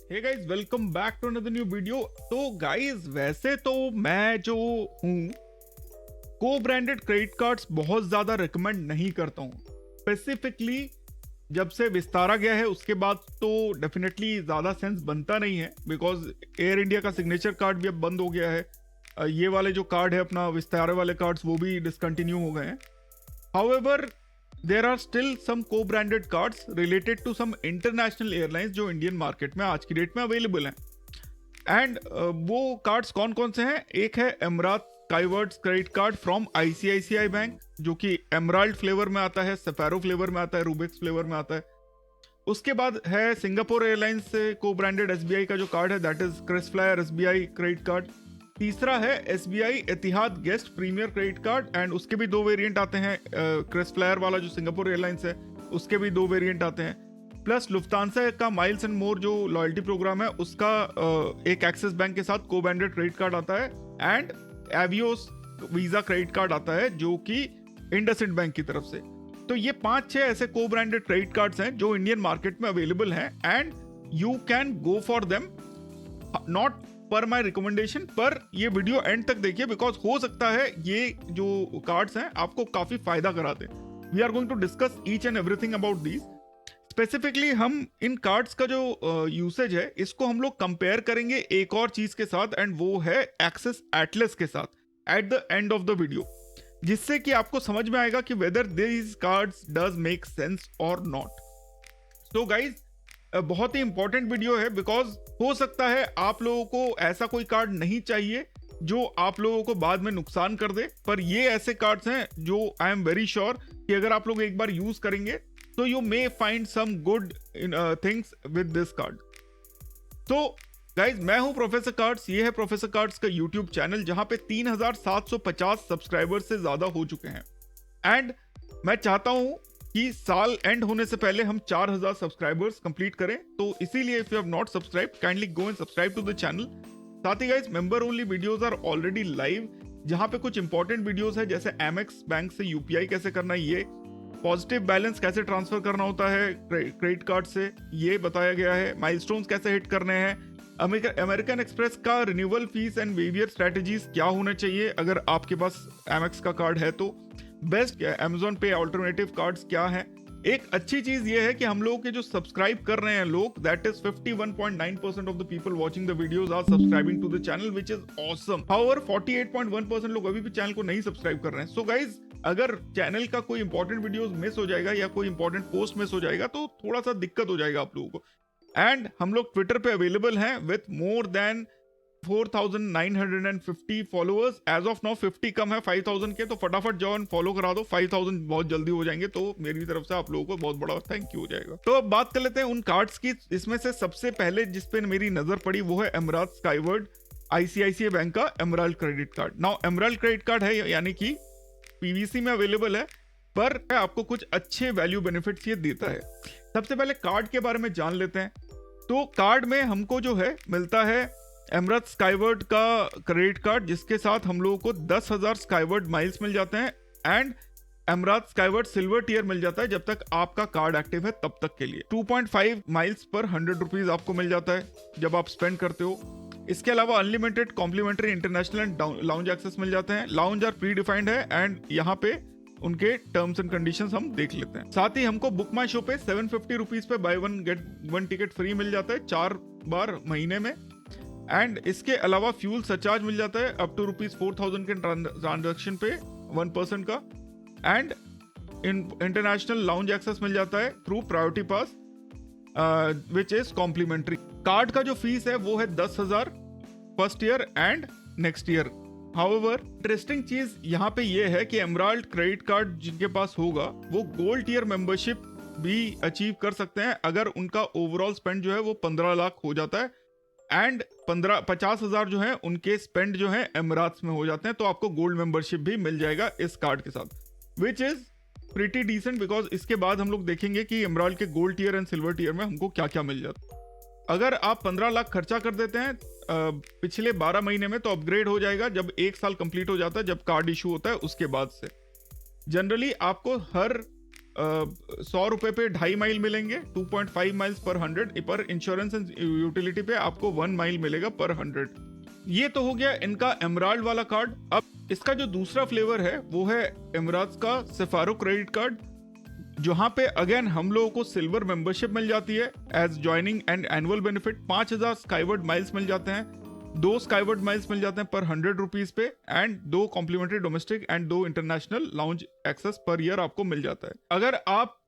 Hey guys, welcome back to another new video. तो guys, वैसे तो मैं जो हूँ को ब्रांडेड क्रेडिट कार्ड्स बहुत ज़्यादा रिकमेंड नहीं करता हूँ। स्पेसिफिकली जब से विस्तारा गया है उसके बाद तो डेफिनेटली ज़्यादा सेंस बनता नहीं है, बिकॉज एयर इंडिया का सिग्नेचर कार्ड भी अब बंद हो गया है। ये वाले जो कार्ड है अपना विस्तारा वाले कार्ड्स वो भी डिसकंटिन्यू हो गए हैं। However there are still some co-branded cards related to some international airlines जो इंडियन मार्केट में आज की डेट में अवेलेबल हैं। एंड वो कार्ड्स कौन कौन से हैं? एक है Emirates Skywards credit card from ICICI bank, जो कि एमराल्ड फ्लेवर में आता है, सफेरो फ्लेवर में आता है, रूबिक्स फ्लेवर में आता है। उसके बाद है सिंगापुर एयरलाइंस से को ब्रांडेड एसबीआई का जो कार्ड है, that is KrisFlyer SBI credit card. तीसरा है SBI Etihad Guest Premier credit card, and उसके भी दो वेरिएंट आते हैं। क्रिस फ्लायर वाला जो सिंगापुर एयरलाइंस है उसके भी दो वेरिएंट आते हैं। प्लस लुफ्तांसा का माइल्स एंड मोर जो लॉयल्टी प्रोग्राम है उसका एक एक्सिस बैंक के साथ को ब्रांडेड क्रेडिट कार्ड आता है। एंड एवियोस वीजा क्रेडिट कार्ड आता है जो कि इंडसइंड बैंक की तरफ से। तो ये 5-6 ऐसे को ब्रांडेड क्रेडिट कार्ड्स हैं जो इंडियन मार्केट में अवेलेबल हैं, and you can go for them. Not पर माई रिकमेंडेशन, पर ये वीडियो एंड तक देखिए, बिकॉज हो सकता है ये जो कार्ड्स हैं आपको काफी फायदा कराते हैं। We are going to discuss each and everything about these. Specifically हम इन कार्ड्स का जो यूसेज है इसको हम लोग कंपेयर करेंगे एक और चीज के साथ, एंड वो है एक्सिस एटलस के साथ at the end of the video, जिससे कि आपको समझ में आएगा कि whether these cards does make sense और नॉट। सो गाइज, बहुत ही इंपॉर्टेंट वीडियो है, बिकॉज हो सकता है आप लोगों को ऐसा कोई कार्ड नहीं चाहिए जो आप लोगों को बाद में नुकसान कर दे, पर ये ऐसे कार्ड्स हैं जो आई एम वेरी श्योर कि अगर आप लोग एक बार यूज करेंगे तो you may find some good things with this card. तो गाइज, मैं हूं प्रोफेसर कार्ड्स, ये है प्रोफेसर कार्ड्स का यूट्यूब चैनल जहां पे 3750 सब्सक्राइबर्स से ज्यादा हो चुके हैं। एंड मैं चाहता हूं कि साल एंड होने से पहले हम 4000 सब्सक्राइबर्स कंप्लीट करें। तो इसीलिए if you have not subscribe, kindly go and subscribe to the channel. साथ ही guys, member only videos are already live, जहां पे कुछ इंपॉर्टेंट वीडियोस है, जैसे एमएक्स बैंक से यूपीआई कैसे करना है, ये पॉजिटिव बैलेंस कैसे ट्रांसफर करना होता है क्रेडिट कार्ड से, ये बताया गया है। माइलस्टोन्स कैसे हिट करने हैं, अमेरिकन एक्सप्रेस का renewal fees and behaviour strategies क्या होना चाहिए अगर आपके पास एमएक्स का कार्ड है तो, बेस्ट अमेजोन पे अल्टरनेटिव कार्ड्स क्या हैं। एक अच्छी चीज ये है कि हम लोग के जो सब्सक्राइब कर रहे हैं लोग, that is 51.9% of the people watching the videos are subscribing to the channel, which is awesome. However 48.1% लोग अभी भी चैनल को नहीं सब्सक्राइब कर रहे हैं। सो गाइज, अगर चैनल का कोई इंपॉर्टेंट वीडियोस मिस हो जाएगा या कोई इंपॉर्टेंट पोस्ट मिस हो जाएगा तो थोड़ा सा दिक्कत हो जाएगा आप लोगों को। एंड हम लोग ट्विटर पे अवेलेबल हैं with more than 4950 followers as of now. 50 कम है 5000 के, तो फटाफट जाओ एंड फॉलो करा दो। 5000 बहुत जल्दी हो जाएंगे, तो मेरी तरफ से आप लोगों को बहुत बड़ा थैंक यू हो जाएगा। तो अब बात कर लेते हैं उन कार्ड्स की। इसमें से सबसे पहले जिस पे मेरी नजर पड़ी वो है एमरात स्काईवर्ड आईसीआईसीआई बैंक का emerald credit card. Now emerald credit card है, यानी कि पीवीसी में अवेलेबल है, पर आपको कुछ अच्छे वैल्यू बेनिफिट्स ये देता है। सबसे पहले कार्ड के बारे में जान लेते हैं। तो कार्ड में हमको जो है मिलता है एमरात स्काईवर्ड का क्रेडिट कार्ड, जिसके साथ हम लोगों को 10,000 स्काईवर्ड माइल्स मिल जाते हैं, एंड एमरात स्काईवर्ड सिल्वर टियर मिल जाता है जब तक आपका कार्ड एक्टिव है तब तक के लिए। 2.5 माइल्स पर 100 रुपीज आपको मिल जाता है जब आप स्पेंड करते हो। इसके अलावा unlimited complimentary international and lounge access मिल जाते हैं। लाउंज आर प्री डिफाइंड है, एंड यहाँ पे उनके टर्म्स एंड कंडीशंस हम देख लेते हैं। साथ ही हमको बुक माई शो पे 750 रुपीज पे buy one get one ticket free मिल जाता है 4 बार महीने में। एंड इसके अलावा फ्यूल सरचार्ज मिल जाता है अप टू ₹4000 के ट्रांजैक्शन पे 1% का। एंड इंटरनेशनल लाउंज एक्सेस मिल जाता है through Priority Pass, which is complimentary. Card का जो फीस है वो है 10,000 first year and next year. However interesting चीज यहाँ पे ये है कि एमराल्ड क्रेडिट कार्ड जिनके पास होगा वो गोल्ड टियर मेंबरशिप भी अचीव कर सकते हैं अगर उनका ओवरऑल स्पेंड जो है वो 15 लाख हो जाता है, एंड 50,000 जो है उनके स्पेंड जो है एमरात्स में हो जाते हैं, तो आपको गोल्ड मेंबरशिप भी मिल जाएगा इस कार्ड के साथ, which is pretty decent. Because इसके बाद हम लोग देखेंगे कि एमराल्ड के gold tier and silver tier में हमको क्या क्या मिल जाता है। अगर आप 15 लाख खर्चा कर देते हैं पिछले 12 महीने में, तो अपग्रेड हो जाएगा जब 1 साल कंप्लीट हो जाता है, जब कार्ड इशू होता है उसके बाद से। जनरली आपको हर 100 रुपए पे 2.5 माइल मिलेंगे, 2.5 माइल्स पर 100। पर इंश्योरेंस एंड यूटिलिटी पे आपको 1 माइल मिलेगा पर 100। ये तो हो गया इनका एमराल्ड वाला कार्ड। अब इसका जो दूसरा फ्लेवर है वो है एमराल्ड का सेफारो क्रेडिट कार्ड, जहां पे अगेन हम लोगों को सिल्वर मेंबरशिप मिल जाती है as joining and annual benefit. 5000 Skyward miles मिल जाते हैं, 2 स्काईवर्ड माइल्स मिल जाते हैं पर 100 रुपीज पे, and 2 complimentary domestic and 2 international lounge access per year आपको मिल जाता है। अगर आप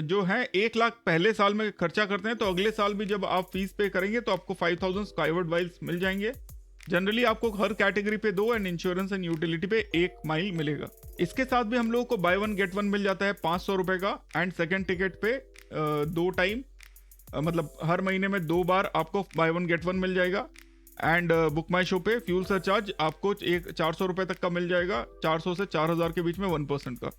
जो है 1 लाख पहले साल में खर्चा करते हैं तो अगले साल भी जब आप फीस पे करेंगे तो आपको 5000 स्काईवर्ड माइल्स मिल जाएंगे। जनरली आपको हर कैटेगरी पे 2 एंड इंश्योरेंस एंड यूटिलिटी पे 1 माइल मिलेगा। इसके साथ भी हम लोगों को बाय 1 गेट 1 मिल जाता है 500 रुपए का, एंड सेकंड टिकट पे 2 टाइम मतलब हर महीने में 2 बार आपको बाय 1 गेट 1 मिल जाएगा। एंड बुक माई शो पे फ्यूल सरचार्ज आपको 400 रुपए तक का मिल जाएगा, 400 से 4000 के बीच में 1% का।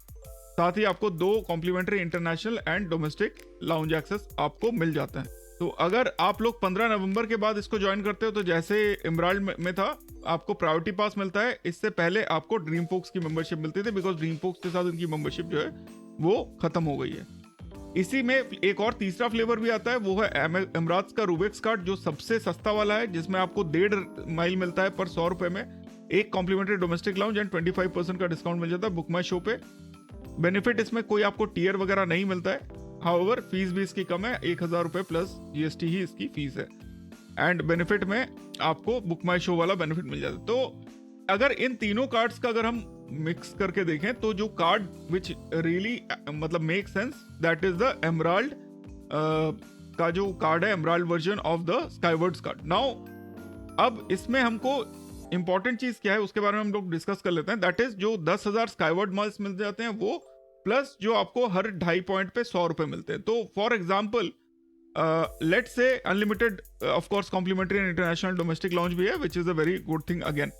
साथ ही आपको 2 complimentary international and domestic lounge access आपको मिल जाते हैं। तो अगर आप लोग 15 नवंबर के बाद इसको ज्वाइन करते हो तो जैसे एमराल्ड में था आपको प्रायोरिटी पास मिलता है, इससे पहले आपको ड्रीम फोक्स की मेंबरशिप मिलती थी, बिकॉज ड्रीम फोक्स के साथ उनकी मेंबरशिप जो है वो खत्म हो गई है। इसी में एक और तीसरा फ्लेवर भी आता है, वो है एमराल्ड का रूबेक्स कार्ड, जो सबसे सस्ता वाला है, जिसमें आपको 1.5 माइल मिलता है पर 100 रुपए में, 1 कॉम्प्लीमेंट्री डोमेस्टिक लाउंज एंड 25% का डिस्काउंट मिल जाता है बुक माई शो पे। बेनिफिट इसमें कोई आपको टियर वगैरह नहीं मिलता है, हाउएवर फीस भी इसकी कम है, 1000 रुपए प्लस जीएसटी ही इसकी फीस है। एंड बेनिफिट में आपको बुक माई शो वाला बेनिफिट मिल जाता है। तो अगर इन तीनों कार्ड्स का अगर हम मिक्स करके देखें तो जो कार्ड विच रियली मतलब make sense, that is the Emerald का जो कार्ड है, Emerald version of the Skywards card. Now अब इसमें हमको इंपॉर्टेंट चीज क्या है उसके बारे में हम लोग डिस्कस कर लेते हैं। दैट इज जो 10,000 स्काईवर्ड माइल्स मिल जाते हैं वो, प्लस जो आपको हर 2.5 पॉइंट पे 100 रुपए मिलते हैं। तो for example let say unlimited of course complimentary and international domestic lounge भी है, which is a very good thing. Again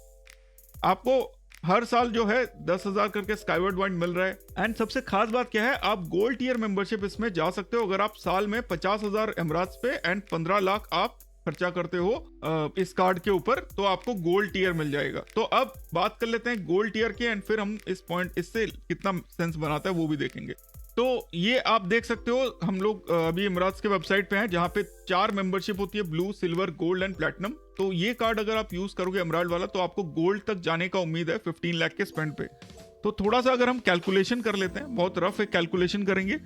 आपको हर साल जो है 10,000 करके स्काईवर्ड पॉइंट मिल रहा है। एंड सबसे खास बात क्या है, आप गोल्ड टियर मेंबरशिप इसमें जा सकते हो अगर आप साल में 50,000 एमराल्ड्स पे एंड 15 लाख आप खर्चा करते हो इस कार्ड के ऊपर, तो आपको गोल्ड टियर मिल जाएगा। तो अब बात कर लेते हैं गोल्ड टियर की, एंड फिर हम इस पॉइंट इससे कितना सेंस बनाता है वो भी देखेंगे। तो ये आप देख सकते हो, हम लोग अभी एमराल्ड्स के वेबसाइट पे हैं जहाँ पे 4 मेंबरशिप होती है, blue, silver, gold and platinum. तो ये कार्ड अगर आप यूज करोगे एमराल्ड वाला तो आपको गोल्ड तक जाने का उम्मीद है 15 लाख के स्पेंड पे। तो थोड़ा सा अगर हम कैलकुलेशन कर लेते हैं, बहुत रफ एक कैलकुलेशन करेंगे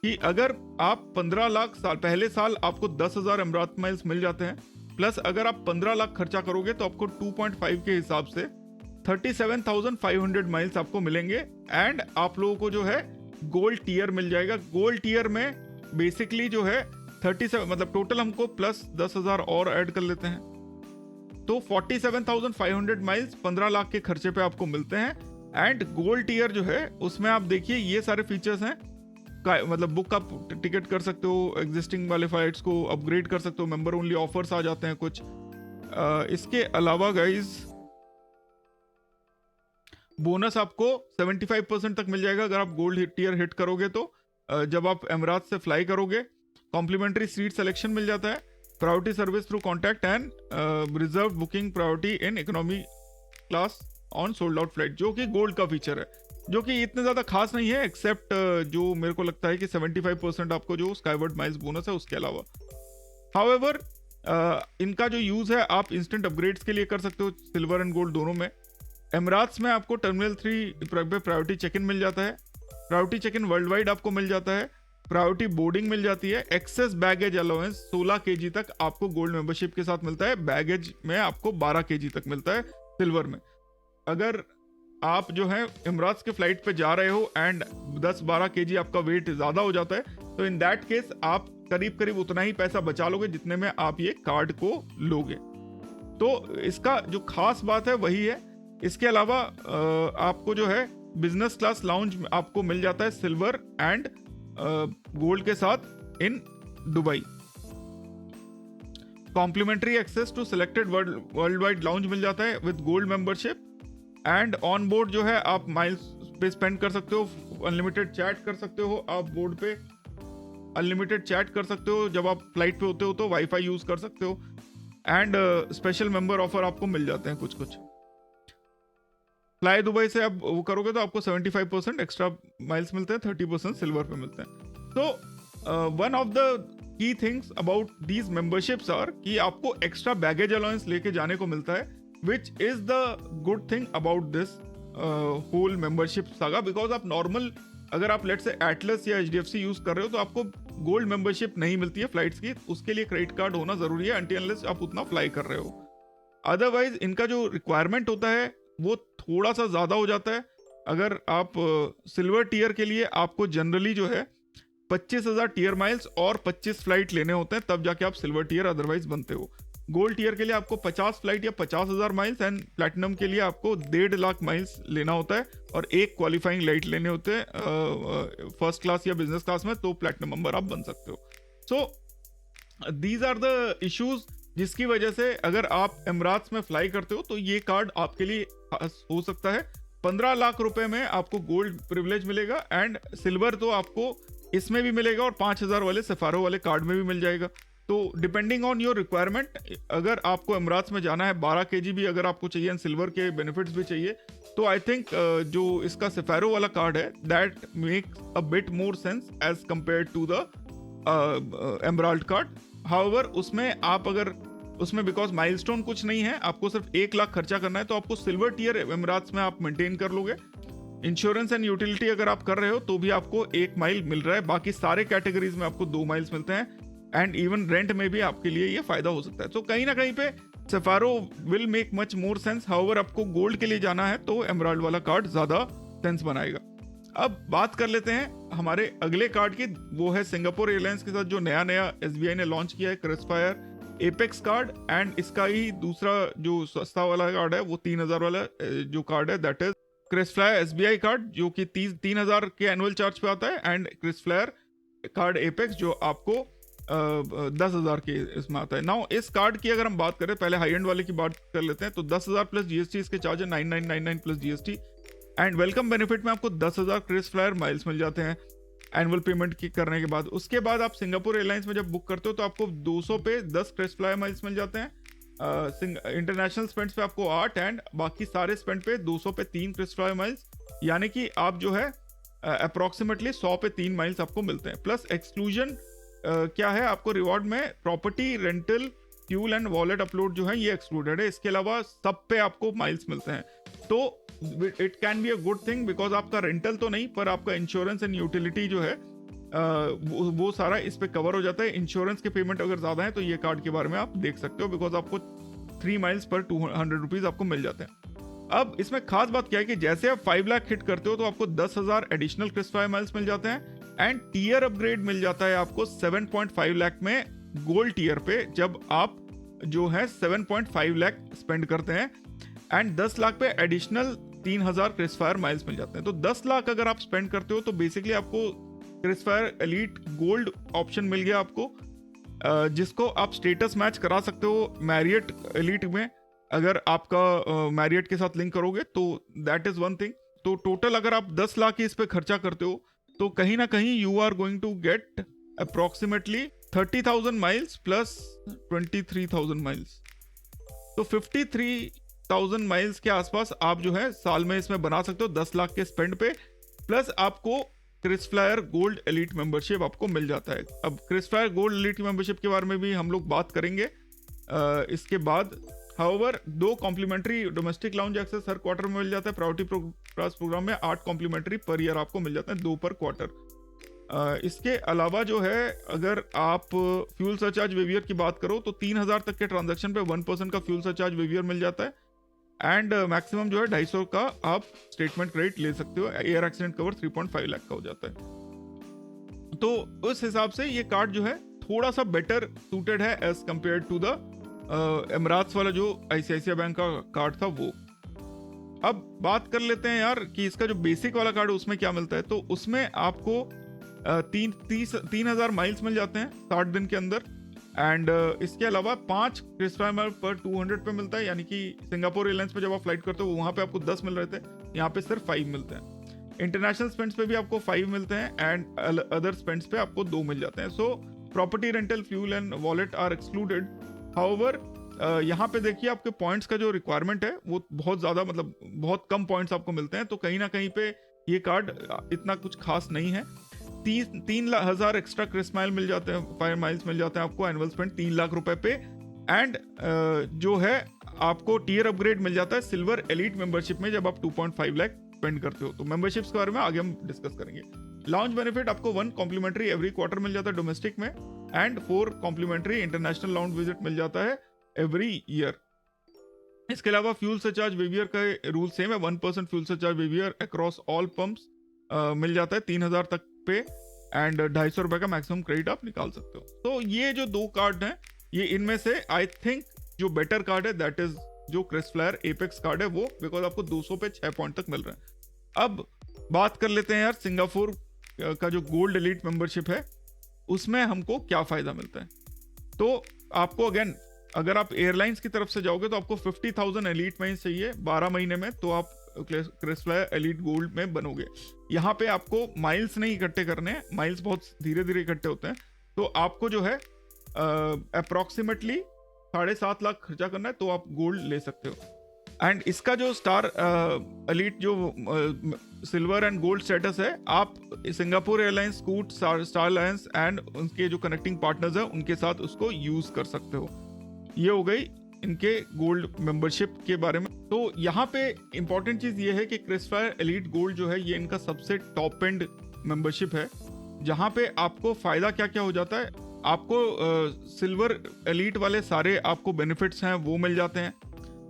कि अगर आप 15 लाख साल पहले साल आपको 10,000 एमराल्ड माइल्स मिल जाते हैं, प्लस अगर आप 15 लाख खर्चा करोगे तो आपको 2.5 के हिसाब से 37,500 माइल्स आपको मिलेंगे। एंड आप लोगों को जो है गोल्ड टियर मिल जाएगा। गोल्ड टियर में बेसिकली जो है 37 मतलब टोटल हमको प्लस 10,000 और ऐड कर लेते हैं तो 47,500 माइल्स 15 लाख के खर्चे पे आपको मिलते हैं। एंड गोल्ड टियर जो है उसमें आप देखिए ये सारे फीचर्स हैं, मतलब बुक का टिकट कर सकते हो, एग्जिस्टिंग वाले फ्लाइट्स को अपग्रेड कर सकते हो, मेंबर ओनली ऑफर्स आ जाते हैं कुछ। इसके अलावा गाइज बोनस आपको 75% तक मिल जाएगा अगर आप गोल्ड टियर हिट करोगे तो। जब आप एमराल्ड से फ्लाई करोगे कॉम्प्लीमेंट्री सीट सिलेक्शन मिल जाता है, priority service through contact and reserve booking priority in economy class on sold out flight, जो कि गोल्ड का फीचर है, जो कि इतने ज्यादा खास नहीं है एक्सेप्ट जो मेरे को लगता है कि 75% आपको जो स्काईवर्ड माइल्स बोनस है उसके अलावा। हाउएवर इनका जो यूज है आप इंस्टेंट अपग्रेड्स के लिए कर सकते हो, सिल्वर एंड गोल्ड दोनों में। एमराल्ड्स में आपको टर्मिनल 3 पे प्रायोरिटी चेक इन मिल जाता है, priority check in worldwide आपको मिल जाता है, प्रायोरिटी बोर्डिंग मिल जाती है, एक्सेस बैगेज अलाउंस 16 kg तक आपको गोल्ड मेंबरशिप के साथ मिलता है, बैगेज में आपको 12 kg तक मिलता है सिल्वर में। अगर आप जो है एमराल्ड्स के फ्लाइट पे जा रहे हो एंड 10-12 kg आपका वेट ज्यादा हो जाता है तो इन दैट केस आप करीब करीब उतना ही पैसा बचा लोगे जितने में आप ये कार्ड को लोगे। तो इसका जो खास बात है वही है। इसके अलावा आपको जो है बिजनेस क्लास लाउंज आपको मिल जाता है सिल्वर एंड गोल्ड के साथ in Dubai. Complimentary access to selected worldwide lounge मिल जाता है with gold membership. And on board जो है आप माइल्स पे स्पेंड कर सकते हो, अनलिमिटेड चैट कर सकते हो, आप बोर्ड पे अनलिमिटेड चैट कर सकते हो, जब आप फ्लाइट पे होते हो तो वाईफाई यूज कर सकते हो। एंड स्पेशल मेंबर ऑफर आपको मिल जाते हैं कुछ कुछ। फ्लाई दुबई से आप वो करोगे तो आपको 75% एक्स्ट्रा माइल्स मिलते हैं, 30% सिल्वर पे मिलते हैं। तो one of the key things about these memberships are कि आपको एक्स्ट्रा बैगेज अलाउंस लेके जाने को मिलता है, which is the good thing about this whole membership saga. Because आप नॉर्मल अगर आप लेट से एटलस या HDFC यूज कर रहे हो तो आपको गोल्ड मेंबरशिप नहीं मिलती है फ्लाइट्स की, उसके लिए क्रेडिट कार्ड होना जरूरी है अनटिल अनलेस आप उतना फ्लाई कर रहे हो। अदरवाइज इनका जो रिक्वायरमेंट होता है वो थोड़ा सा ज़्यादा हो जाता है। अगर आप सिल्वर टीयर के लिए आपको जनरली जो है 25,000 टीयर माइल्स और 25 फ्लाइट लेने होते हैं, तब जाके आप सिल्वर टीयर अदरवाइज बनते हो। गोल्ड टीयर के लिए आपको 50 फ्लाइट या 50,000 माइल्स, एंड प्लैटिनम के लिए आपको 1.5 लाख माइल्स लेना होता है और एक क्वालिफाइंग लाइट लेने होते हैं फर्स्ट क्लास या बिजनेस क्लास में, तो प्लैटिनम मेंबर आप बन सकते हो। So these are the issues जिसकी वजह से अगर आप एमरात्स में फ्लाई करते हो तो ये कार्ड आपके लिए हो सकता है। 15 लाख रुपए में आपको गोल्ड प्रिविलेज मिलेगा, एंड सिल्वर तो आपको इसमें भी मिलेगा और 5,000 वाले सफारो वाले कार्ड में भी मिल जाएगा। तो डिपेंडिंग ऑन योर रिक्वायरमेंट, अगर आपको एमरात्स में जाना है 12 kg भी अगर आपको चाहिए एंड सिल्वर के बेनिफिट्स भी चाहिए, तो आई थिंक जो इसका सफारो वाला कार्ड है that makes a bit more sense as compare to the emerald card. However उसमें आप अगर उसमें बिकॉज माइलस्टोन कुछ नहीं है, आपको सिर्फ 1 लाख खर्चा करना है, तो आपको सिल्वर टीयर एमरात्स में आप मेंटेन कर लोगे। इंश्योरेंस एंड यूटिलिटी अगर आप कर रहे हो तो भी आपको 1 माइल मिल रहा है, बाकी सारे कैटेगरीज में आपको 2 माइल्स मिलते हैं, एंड इवन रेंट में भी आपके लिए ये फायदा हो सकता है। तो कहीं ना कहीं पे सफारो will make much more sense. However आपको गोल्ड के लिए जाना है तो एमराल्ड वाला कार्ड ज्यादा सेंस बनाएगा। अब बात कर लेते हैं हमारे अगले कार्ड की, वो है सिंगापुर एयरलाइंस के साथ जो नया SBI ने लॉन्च किया है क्रिसफायर एपेक्स कार्ड, एंड इसका ही दूसरा जो सस्ता वाला कार्ड है वो 3,000 वाला जो कार्ड है दैट इज क्रिसफ्लायर SBI कार्ड, जो कि 3,000 के एनुअल चार्ज पे आता है, एंड क्रिसफ्लायर कार्ड एपेक्स जो आपको 10,000 के इसमें आता है। नाउ इस कार्ड की अगर हम बात करें, पहले हाई एंड वाले की बात कर लेते हैं, तो 10,000 प्लस GST इसके चार्ज है 9,999 plus GST, and welcome benefit में आपको 10,000 क्रिसफ्लायर माइल्स मिल जाते हैं एनुअल पेमेंट की करने के बाद। उसके बाद आप सिंगापुर एयरलाइंस में जब बुक करते हो तो आपको 200 पे 10 क्रिसफ्लायर माइल्स मिल जाते हैं। इंटरनेशनल स्पेंड्स पे आपको 8, एंड बाकी सारे स्पेंड पे 200 पे 3 क्रिसफ्लायर माइल्स, यानी कि आप जो है अप्रोक्सीमेटली 100 पे 3 माइल्स आपको मिलते हैं। प्लस एक्सक्लूजन क्या है, आपको रिवॉर्ड में property, rental, fuel and wallet upload जो है ये एक्सक्लूडेड है। इसके अलावा सब पे आपको माइल्स मिलते हैं, तो it can be a good thing because आपका रेंटल तो नहीं पर आपका इंश्योरेंस एंड यूटिलिटी जो है वो सारा इस पे कवर हो जाता है। इंश्योरेंस के पेमेंट अगर ज्यादा है तो ये कार्ड के बारे में आप देख सकते हो, बिकॉज आपको 3 माइल्स पर 200 रुपीज आपको मिल जाते हैं। अब इसमें खास बात क्या है कि जैसे आप 5 लाख हिट करते हो तो आपको 10,000 एडिशनल क्रिसफायर माइल्स मिल जाते हैं, एंड टीयर अपग्रेड मिल जाता है आपको 7.5 लाख में गोल्ड टीयर पे, जब आप जो है 7.5 लाख स्पेंड करते हैं, एंड 10 लाख पे एडिशनल 3,000 क्रिसफायर माइल्स मिल जाते हैं। तो 10 लाख अगर आप स्पेंड करते हो तो बेसिकली आपको क्रिसफायर एलीट गोल्ड ऑप्शन मिल गया आपको, जिसको आप स्टेटस मैच करा सकते हो मैरियट एलीट में, अगर आपका मैरियट के साथ लिंक करोगे तो दैट इज वन थिंग। तो टोटल अगर आप 10 लाख ही इस पे खर्चा करते हो तो कहीं ना कहीं you are going to get approximately 30,000 miles plus 23,000 miles, तो 53,000 माइल्स के आसपास आप जो है साल में इसमें बना सकते हो 10 लाख के स्पेंड पे। प्लस आपको क्रिसफ्लायर गोल्ड एलीट मेंबरशिप आपको मिल जाता है। अब क्रिसफ्लायर गोल्ड एलीट मेंबरशिप के बारे में भी हम लोग बात करेंगे इसके बाद। However 2 complimentary domestic lounge access हर क्वार्टर में मिल जाता है। प्रायोरिटी क्लास प्रोग्राम में 8 कॉम्प्लीमेंट्री पर ईयर आपको मिल जाते हैं, 2 पर क्वार्टर। इसके अलावा जो है अगर आप फ्यूल सरचार्ज वेवियर की बात करो तो 3,000 तक के ट्रांजैक्शन पे 1% का फ्यूल सरचार्ज वेवियर मिल जाता है, एंड मैक्सिमम जो है 250 का आप स्टेटमेंट क्रेडिट ले सकते हो। एयर एक्सीडेंट कवर 3.5 लाख का हो जाता है। तो उस हिसाब से ये कार्ड जो है थोड़ा सा बेटर सूटेड है एज कंपेयर टू द एमरात्स वाला जो ICICI बैंक का कार्ड था वो। अब बात कर लेते हैं यार कि इसका जो बेसिक वाला कार्ड है उसमें क्या मिलता है। तो उसमें आपको 3,000 माइल्स मिल जाते हैं 60 दिन के अंदर, एंड इसके अलावा 5 क्रिसफ्लायर माइल पर 200 पे मिलता है, यानी कि सिंगापुर एयरलाइंस पे जब आप फ्लाइट करते हो वहाँ पे आपको 10 मिल रहे थे, यहाँ पे सिर्फ 5 मिलते हैं। इंटरनेशनल स्पेंड्स पे भी आपको 5 मिलते हैं, एंड अदर स्पेंड्स पे आपको 2 मिल जाते हैं। So property, rental, fuel and wallet are excluded. However यहाँ पे देखिए आपके पॉइंट्स का जो रिक्वायरमेंट है वो बहुत ज़्यादा, मतलब बहुत कम पॉइंट्स आपको मिलते हैं, तो कहीं ना कहीं पे ये कार्ड इतना कुछ खास नहीं है। 3,000 एक्स्ट्रा क्रिस माइल मिल जाते हैं, 5 माइल्स मिल जाते हैं आपको, एनुअल स्पेंड 3 लाख रुपए पे। एंड जो है आपको टीयर अपग्रेड मिल जाता है सिल्वर एलीट मेंबरशिप में जब आप 2.5 लाख स्पेंड करते हो। तो मेंबरशिप्स के बारे में आगे हम डिस्कस करेंगे। लॉन्च बेनिफिट आपको 1 कॉम्प्लीमेंट्री एवरी क्वार्टर मिल जाता है डोमेस्टिक में, and 4 complimentary international lounge visit मिल जाता है एवरी ईयर। इसके अलावा फ्यूल सरचार्ज वेवियर का रूल सेम है, 1% fuel surcharge waiver across all pumps मिल जाता है 3,000 तक पे, एंड 250 रुपए का मैक्सिमम क्रेडिट आप निकाल सकते हो। तो ये जो 2 कार्ड हैं, ये इनमें से आई थिंक जो बेटर कार्ड है दैट इज जो क्रिसफ्लायर एपेक्स कार्ड है वो, बिकॉज आपको 200 पे 6 पॉइंट तक मिल रहे हैं। अब बात कर लेते हैं यार सिंगापुर का जो गोल्ड एलीट मेंबरशिप है उसमें हमको क्या फायदा मिलता है। तो आपको अगेन अगर आप एयरलाइंस की तरफ से जाओगे तो आपको 50,000 एलीट माइल्स चाहिए 12 महीने में, तो आप क्रिसफ्लायर एलीट गोल्ड में बनोगे। यहाँ पे आपको माइल्स नहीं इकट्ठे करने हैं, माइल्स बहुत धीरे धीरे इकट्ठे होते हैं, तो आपको जो है अप्रोक्सीमेटली 7.5 लाख खर्चा करना है तो आप गोल्ड ले सकते हो। एंड इसका जो स्टार एलीट जो सिल्वर एंड गोल्ड स्टेटस है, आप Singapore airlines, scoot, star alliance and उनके जो कनेक्टिंग पार्टनर्स हैं उनके साथ उसको यूज कर सकते हो। ये हो गई इनके गोल्ड मेंबरशिप के बारे में। तो यहाँ पे इंपॉर्टेंट चीज ये है कि क्रिसफ्लायर एलीट गोल्ड जो है ये इनका सबसे टॉप एंड मेंबरशिप है, जहाँ पे आपको फायदा क्या क्या हो जाता है। आपको सिल्वर एलीट वाले सारे आपको बेनिफिट्स हैं वो मिल जाते हैं,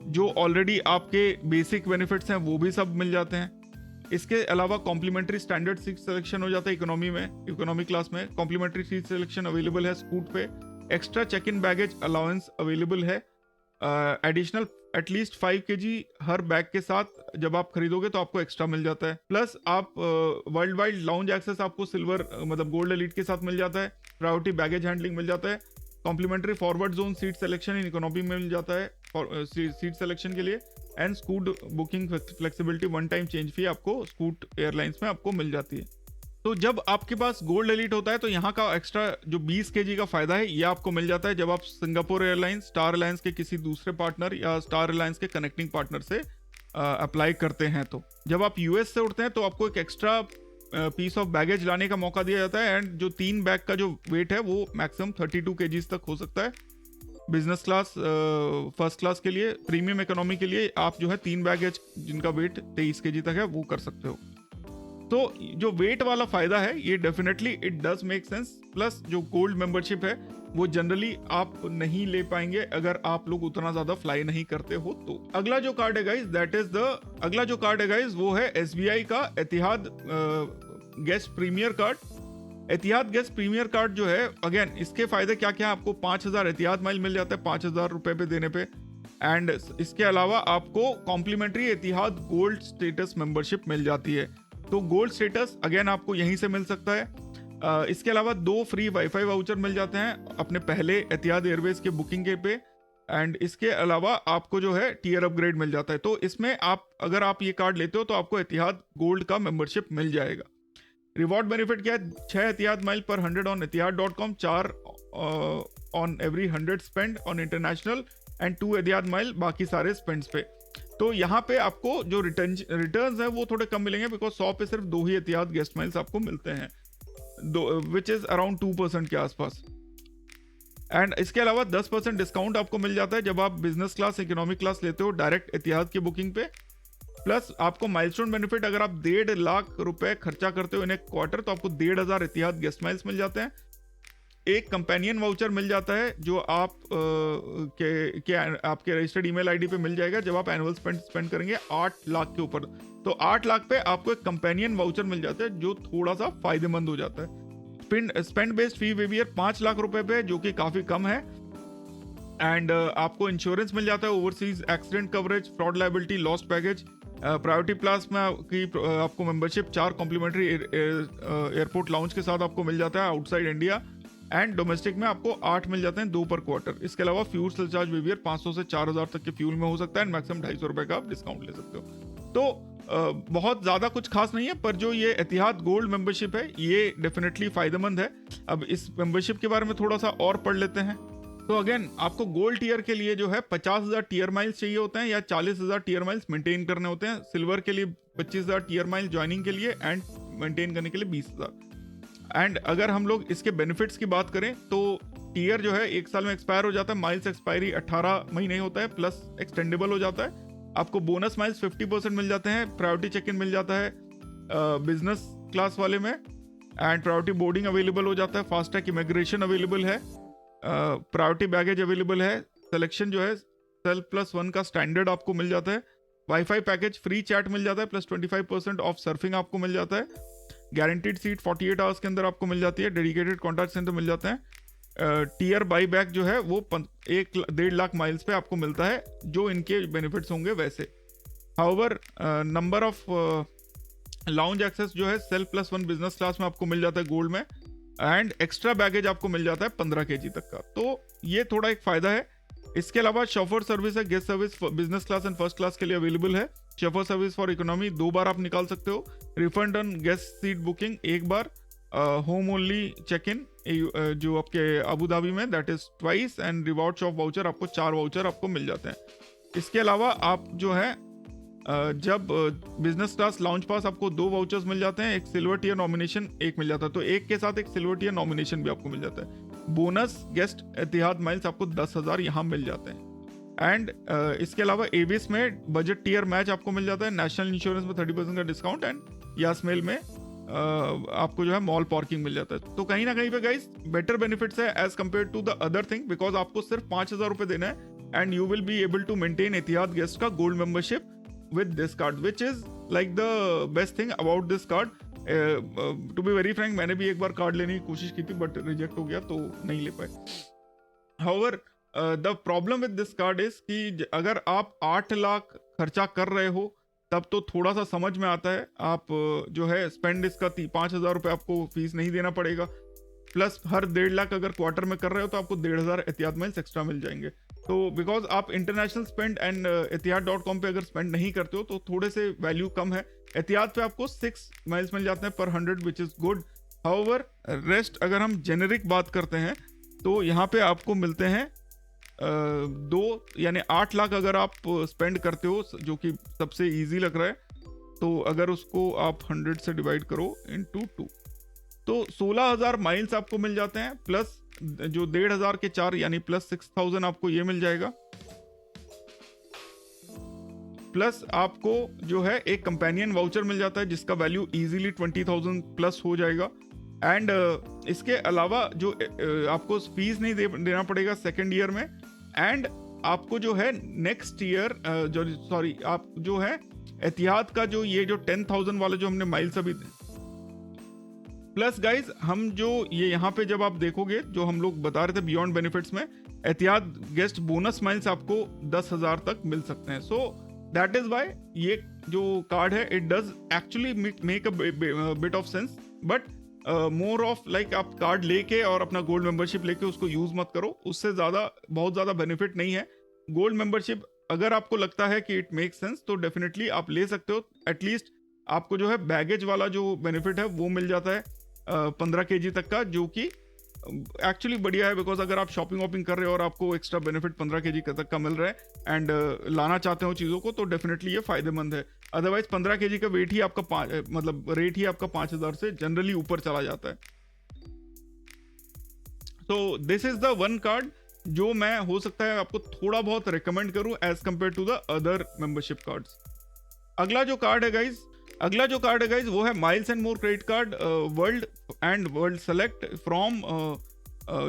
जो ऑलरेडी आपके बेसिक बेनिफिट्स हैं वो भी सब मिल जाते हैं। इसके अलावा कॉम्प्लीमेंट्री स्टैंडर्ड सीट सिलेक्शन हो जाता है इकोनॉमी में, इकोनॉमी क्लास में कॉम्प्लीमेंट्री सीट सिलेक्शन अवेलेबल है स्कूट पे, extra check in baggage allowance available है, एडिशनल एटलीस्ट 5 kg हर बैग के साथ जब आप खरीदोगे तो आपको एक्स्ट्रा मिल जाता है, प्लस आप वर्ल्ड वाइड लाउंज एक्सेस आपको सिल्वर मतलब गोल्ड एलीट के साथ मिल जाता है, प्रायोरिटी बैगेज हैंडलिंग मिल जाता है, complimentary forward zone seat selection in economy में मिल जाता है सीट सिलेक्शन के लिए, and Scoot booking flexibility, 1 time change fee आपको स्कूट एयरलाइंस में आपको मिल जाती है। तो जब आपके पास गोल्ड एलीट होता है तो यहाँ का एक्स्ट्रा जो 20 kg का फायदा है ये आपको मिल जाता है जब आप सिंगापुर एयरलाइंस, स्टार अलायंस के किसी दूसरे पार्टनर या स्टार अलायंस के कनेक्टिंग पार्टनर से अप्लाई करते हैं। तो जब आप यूएस से उड़ते हैं तो आपको एक एक्स्ट्रा पीस ऑफ बैगेज लाने का मौका दिया जाता है, एंड जो 3 बैग का जो वेट है वो मैक्सिमम 32 kg तक हो सकता है। बिजनेस क्लास, फर्स्ट क्लास के लिए, प्रीमियम इकोनॉमी के लिए आप जो है 3 बैगेज जिनका वेट 23 kg तक है वो कर सकते हो। तो जो वेट वाला फायदा है ये definitely it does make sense. Plus जो गोल्ड मेंबरशिप है वो जनरली आप नहीं ले पाएंगे अगर आप लोग उतना ज्यादा फ्लाई नहीं करते हो। तो अगला जो कार्ड है गाइस दैट इज अगला जो कार्ड है गाइस वो है एसबीआई का एतिहाद गेस्ट प्रीमियर कार्ड। एतिहाद गेस्ट प्रीमियर कार्ड जो है अगेन इसके फायदे क्या क्या है, आपको 5,000 एतिहाद माइल मिल जाता है 5,000 रुपए पे देने पे, एंड इसके अलावा आपको कॉम्प्लीमेंट्री एतिहाद गोल्ड स्टेटस मेंबरशिप मिल जाती है। तो गोल्ड स्टेटस अगेन आपको यहीं से मिल सकता है। इसके अलावा 2 फ्री वाईफाई वाउचर मिल जाते हैं अपने पहले एतिहाद एयरवेज के बुकिंग के पे, एंड इसके अलावा आपको जो है टीयर अपग्रेड मिल जाता है। तो इसमें आप अगर आप ये कार्ड लेते हो तो आपको एतिहाद गोल्ड का मेंबरशिप मिल जाएगा। रिवॉर्ड बेनिफिट क्या है, 6 एतिहाद माइल पर 100 on etihad.com, 4 on every 100 spend on international, and 2 Etihad mile बाकी सारे स्पेंड्स पे। तो यहाँ पे आपको जो रिटर्न्स है वो थोड़े कम मिलेंगे, बिकॉज 100 पे सिर्फ 2 ही एतिहाद गेस्ट माइल्स आपको मिलते हैं, विच इज अराउंड 2% के आसपास। एंड इसके अलावा 10% डिस्काउंट आपको मिल जाता है जब आप बिजनेस क्लास, इकोनॉमिक क्लास लेते हो डायरेक्ट एतिहाद की बुकिंग पे। प्लस आपको माइलस्टोन बेनिफिट, अगर आप 1.5 लाख रुपए खर्चा करते हो इन एक क्वार्टर तो आपको 1,500 एतिहाद गेस्ट माइल्स मिल जाते हैं। एक कंपेनियन वाउचर मिल जाता है जो आप आपके रजिस्टर्ड ईमेल आईडी पे मिल जाएगा जब आप एनुअल स्पेंड करेंगे 8 लाख के ऊपर। तो 8 लाख पे आपको एक कंपेनियन वाउचर मिल जाता है जो थोड़ा सा फायदेमंद हो जाता है। स्पेंड बेस्ड फी वेवियर 5 लाख रुपए पे जो कि काफी कम है, एंड आपको इंश्योरेंस मिल जाता है, overseas accident coverage, fraud liability, lost package. Priority plus में आपको मेंबरशिप 4 कॉम्प्लीमेंट्री एयरपोर्ट लाउंज के साथ आपको मिल जाता है आउटसाइड इंडिया, एंड डोमेस्टिक में आपको 8 मिल जाते हैं 2 पर क्वार्टर। इसके अलावा फ्यूल सरचार्ज वेवियर 500 से 4,000 तक के फ्यूल में हो सकता है, एंड मैक्सिमम 250 रुपए का आप डिस्काउंट ले सकते हो। तो बहुत ज्यादा कुछ खास नहीं है, पर जो ये एतिहाद गोल्ड मेंबरशिप है ये डेफिनेटली फायदेमंद है। अब इस मेंबरशिप के बारे में थोड़ा सा और पढ़ लेते हैं। तो अगेन आपको गोल्ड टीयर के लिए जो है 50,000 टीयर माइल्स चाहिए होते हैं या 40,000 टीयर माइल्स मेंटेन करने होते हैं। सिल्वर के लिए 25,000 टीयर माइल्स ज्वाइनिंग के लिए एंड मेंटेन करने के लिए 20,000। एंड अगर हम लोग इसके बेनिफिट्स की बात करें तो टीयर जो है 1 साल में एक्सपायर हो जाता है, माइल्स एक्सपायरी 18 महीने होता है, प्लस एक्सटेंडेबल हो जाता है। आपको बोनस माइल्स 50% मिल जाते हैं, प्रायोरिटी चेक इन मिल जाता है बिजनेस क्लास वाले में, एंड प्रायोरिटी बोर्डिंग अवेलेबल हो जाता है, फास्ट ट्रैक इमिग्रेशन अवेलेबल है, प्रायोरिटी बैगेज अवेलेबल है, सिलेक्शन जो है SEL+1 का स्टैंडर्ड आपको मिल जाता है, वाईफाई पैकेज फ्री चैट मिल जाता है, प्लस 25% ऑफ सर्फिंग आपको मिल जाता है, गारंटीड सीट 48 आवर्स के अंदर आपको मिल जाती है, डेडिकेटेड कॉन्टैक्ट सेंटर मिल जाते हैं, टीयर बाई बैक जो है वो 1.5 लाख माइल्स पे आपको मिलता है, जो इनके बेनिफिट्स होंगे वैसे। However number of lounge access जो है SEL+1 बिजनेस क्लास में आपको मिल जाता है गोल्ड में, एंड एक्स्ट्रा बैगेज आपको मिल जाता है 15 kg तक का, तो ये थोड़ा एक फायदा है। इसके अलावा शॉफर सर्विस है, guest service business class and first class के लिए अवेलेबल है, शॉफर सर्विस फॉर इकोनॉमी 2 बार आप निकाल सकते हो, refund on guest seat booking 1 बार, होम ओनली चेक इन जो आपके अबू धाबी में that is twice, and reward shop voucher आपको 4 वाउचर आपको मिल जाते हैं। इसके अलावा आप जो है जब बिजनेस क्लास लाउंज पास आपको 2 वाउचर्स मिल जाते हैं, एक सिल्वर टियर नॉमिनेशन 1 मिल जाता है, तो एक के साथ एक सिल्वर टियर नॉमिनेशन भी आपको मिल जाता है। बोनस गेस्ट एतिहाद माइल्स आपको 10,000 यहाँ मिल जाते हैं। एंड इसके अलावा एविस में बजट टियर मैच आपको मिल जाता है, नेशनल इंश्योरेंस में 30% का डिस्काउंट, एंड यासमेल में आपको जो है मॉल पार्किंग मिल जाता है। तो कहीं ना कहीं पे गाइस बेटर बेनिफिट्स है as compare to the other thing, because आपको सिर्फ 5,000 रुपए देना है and you will be able to maintain Etihad guest का gold membership with this card, which is like the best thing about this card. To be very frank, मैंने भी एक बार card लेने की कोशिश की थी बट रिजेक्ट हो गया तो नहीं ले पाए। However, the problem with this card is कि अगर आप 8 लाख खर्चा कर रहे हो तब तो थोड़ा सा समझ में आता है, आप जो है स्पेंड इसका 5,000 रुपये आपको फीस नहीं देना पड़ेगा, प्लस हर 1.5 लाख अगर क्वार्टर में कर रहे हो तो आपको 1,500 एहतियात माइल्स एक्स्ट्रा मिल जाएंगे। तो बिकॉज आप इंटरनेशनल स्पेंड एंड एतिहाद.com पे अगर स्पेंड नहीं करते हो तो थोड़े से वैल्यू कम है। एतिहाद पे आपको 6 माइल्स मिल जाते हैं पर 100 which is good. However rest अगर हम जेनेरिक बात करते हैं तो यहाँ पे आपको मिलते हैं 2 यानी 8 लाख अगर आप स्पेंड करते हो, जो कि सबसे ईजी लग रहा है, तो अगर उसको आप 100 से डिवाइड करो इनटू 2 तो 16,000 माइल्स आपको मिल जाते हैं, प्लस जो 1,500 के 4 यानी प्लस 6,000 आपको ये मिल जाएगा, प्लस आपको जो है एक कंपेनियन वाउचर मिल जाता है जिसका वैल्यू इजीली 20,000 प्लस हो जाएगा। एंड इसके अलावा जो आपको फीस नहीं देना पड़ेगा सेकेंड ईयर में, एंड आपको जो है नेक्स्ट ईयर आप जो है एतिहाद का जो ये जो 10,000 वाले जो हमने माइल्स अभी, प्लस गाइज हम जो ये यहाँ पे जब आप देखोगे जो हम लोग बता रहे थे बियॉन्ड बेनिफिट्स में, एतिहाद गेस्ट बोनस माइल्स आपको 10,000 तक मिल सकते हैं। सो दैट इज वाई ये जो कार्ड है it does actually make a bit of sense, but more of like आप कार्ड लेके और अपना गोल्ड मेंबरशिप लेके उसको यूज मत करो, उससे बहुत ज्यादा बेनिफिट नहीं है। गोल्ड मेंबरशिप अगर आपको लगता है कि इट मेक सेंस तो डेफिनेटली आप ले सकते हो। एटलीस्ट आपको जो है बैगेज वाला जो बेनिफिट है वो मिल जाता है 15 kg तक का, जो कि एक्चुअली बढ़िया है, बिकॉज अगर आप शॉपिंग वॉपिंग कर रहे हो और आपको एक्स्ट्रा बेनिफिट 15 kg तक का मिल रहा है एंड लाना चाहते हो चीज़ों को तो डेफिनेटली ये फायदेमंद है। अदरवाइज 15 kg का वेट ही आपका मतलब रेट ही आपका 5,000 से जनरली ऊपर चला जाता है। तो this is the one card जो मैं हो सकता है आपको थोड़ा बहुत रिकमेंड करूं as compare to the other membership cards. अगला जो कार्ड है गाइज वो है Miles and More credit card World Select from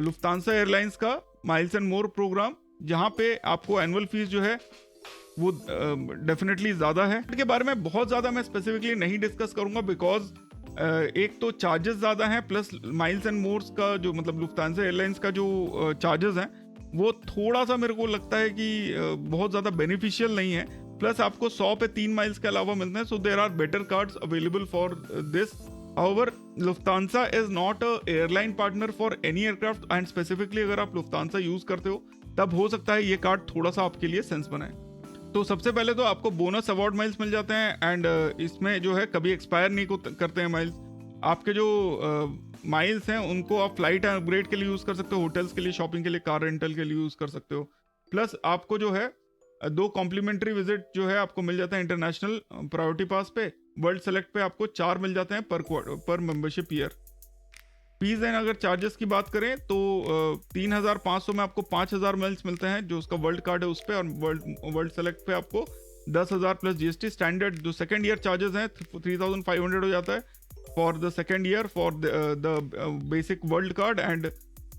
Lufthansa Airlines का माइल्स एंड मोर प्रोग्राम, जहां पे आपको एनुअल फीस जो है वो डेफिनेटली ज़्यादा है। इसके बारे में बहुत ज़्यादा मैं स्पेसिफिकली नहीं डिस्कस करूंगा बिकॉज एक तो चार्जेस ज़्यादा हैं, प्लस माइल्स एंड मोर्स का जो मतलब लुफ्तांसा एयरलाइंस का जो चार्जेस हैं वो थोड़ा सा मेरे को लगता है कि बहुत ज़्यादा बेनिफिशियल नहीं है। प्लस आपको 100 पे 3 माइल्स के अलावा मिलते हैं, so there are better cards available for this. However Lufthansa is not a airline partner for any aircraft and specifically अगर आप लुफ्तांसा यूज करते हो तब हो सकता है ये कार्ड थोड़ा सा आपके लिए सेंस बनाए। तो सबसे पहले तो आपको बोनस अवार्ड माइल्स मिल जाते हैं एंड इसमें जो है कभी एक्सपायर नहीं करते हैं माइल्स। आपके जो माइल्स हैं उनको आप फ्लाइट अपग्रेड के लिए यूज़ कर सकते हो, होटल्स के लिए, शॉपिंग के लिए, कार रेंटल के लिए यूज़ कर सकते हो। प्लस आपको जो है 2 कॉम्प्लीमेंट्री विजिट जो है आपको मिल जाता है इंटरनेशनल प्रायोरिटी पास पे। वर्ल्ड सेलेक्ट पे आपको 4 मिल जाते हैं पर मेंबरशिप ईयर। फीस एंड अगर चार्जेस की बात करें तो 3,500 में आपको 5,000 माइल्स मिलते हैं जो उसका वर्ल्ड कार्ड है उस पर, और वर्ल्ड सेलेक्ट पे आपको 10,000 प्लस जीएसटी। स्टैंडर्ड जो सेकेंड ईयर चार्जेस हैं 3,500 हो जाता है for the second year for the basic world card. And